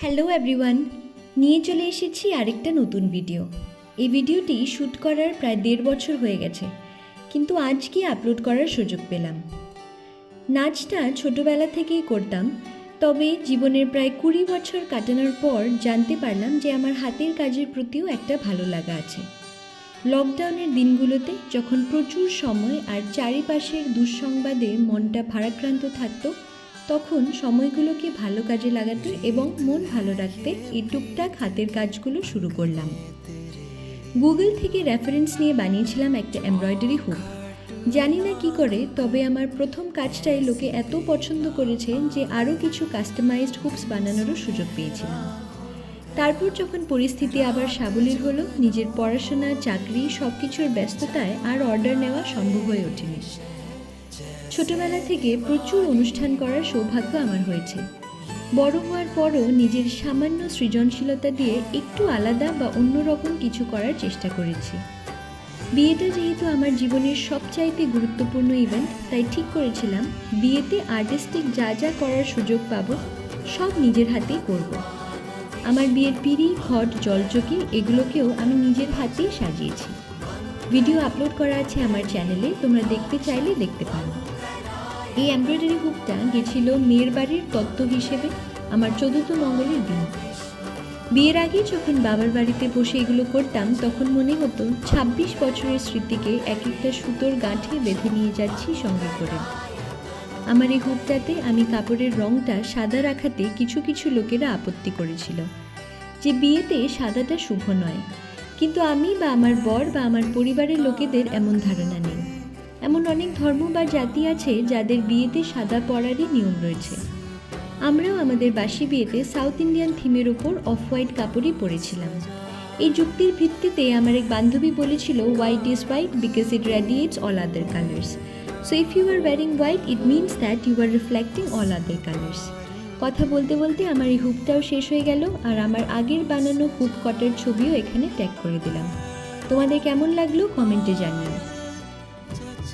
Hello everyone, নিয়ে চলে এসেছি আরেকটা নতুন ভিডিও। এই ভিডিওটি শ্যুট করার প্রায় 1.5 বছর হয়ে গেছে, কিন্তু আজকে আপলোড করার সুযোগ পেলাম। নাচটা ছোটোবেলা থেকেই করতাম, তবে জীবনের প্রায় 20 বছর কাটানোর পর জানতে পারলাম যে আমার হাতের কাজের প্রতিও একটা ভালো লাগা আছে। লকডাউনের দিনগুলোতে যখন প্রচুর সময় আর চারিপাশের দুঃসংবাদে মনটা ভারাক্রান্ত থাকতো, তখন সময়গুলোকে ভালো কাজে লাগাতে এবং মন ভালো রাখতে এই টুকটাক হাতের কাজগুলো শুরু করলাম। গুগল থেকে রেফারেন্স নিয়ে বানিয়েছিলাম একটা এমব্রয়ডারি হুক। জানি না কি করে, তবে আমার প্রথম কাজটাই লোকে এত পছন্দ করেছে যে আরও কিছু কাস্টমাইজড হুকস বানানোরও সুযোগ পেয়েছিলাম। তারপর যখন পরিস্থিতি আবার সাবলীল হলো, নিজের পড়াশোনা, চাকরি সব কিছুর ব্যস্ততায় আর অর্ডার নেওয়া সম্ভব হয়ে ওঠেনি। ছোটবেলা থেকে প্রচুর অনুষ্ঠান করার সৌভাগ্য আমার হয়েছে। বড় হওয়ার পরও নিজের সামান্য সৃজনশীলতা দিয়ে একটু আলাদা বা অন্যরকম কিছু করার চেষ্টা করেছি। বিয়েটা যেহেতু আমার জীবনের সবচাইতে গুরুত্বপূর্ণ ইভেন্ট, তাই ঠিক করেছিলাম বিয়েতে আর্টিস্টিক যা যা করার সুযোগ পাবো সব নিজের হাতেই করব। আমার বিয়ের পিঁড়ি, ঘট, জলচকি এগুলোকেও আমি নিজের হাতেই সাজিয়েছি। ভিডিও আপলোড করা আছে আমার চ্যানেলে, তোমরা দেখতে চাইলে দেখতে পারো। এই এমব্রয়ডারি হুকটা গেছিল মেয়ের বাড়ির তত্ত্ব হিসেবে আমার 14 মঙ্গলের দিন। বিয়ের আগে যখন বাবার বাড়িতে বসে এগুলো করতাম, তখন মনে হতো 26 বছরের স্মৃতিকে এক একটা সুতোর গাঁঠে বেঁধে নিয়ে যাচ্ছি সঙ্গে করে। আমার এই হুকটাতে আমি কাপড়ের রঙটা সাদা রাখাতে কিছু কিছু লোকেরা আপত্তি করেছিল যে বিয়েতে সাদাটা শুভ নয়, কিন্তু আমি বা আমার বর বা আমার পরিবারের লোকেদের এমন ধারণা নেই। এমন অনেক ধর্ম বা জাতি আছে যাদের বিয়েতে সাদা পরারই নিয়ম রয়েছে। আমরাও আমাদের বাসি বিয়েতে সাউথ ইন্ডিয়ান থিমের ওপর অফ হোয়াইট কাপড়ই পরেছিলাম। এই যুক্তির ভিত্তিতে আমার এক বান্ধবী বলেছিল, white is white because it radiates all other colours. So if you are wearing white, it means that you are reflecting all other colours. কথা বলতে বলতে আমার এই হুকটাও শেষ হয়ে গেল, আর আমার আগের বানানো হুক কটার ছবিও এখানে ট্যাগ করে দিলাম। তোমাদের কেমন লাগলো কমেন্টে জানিও।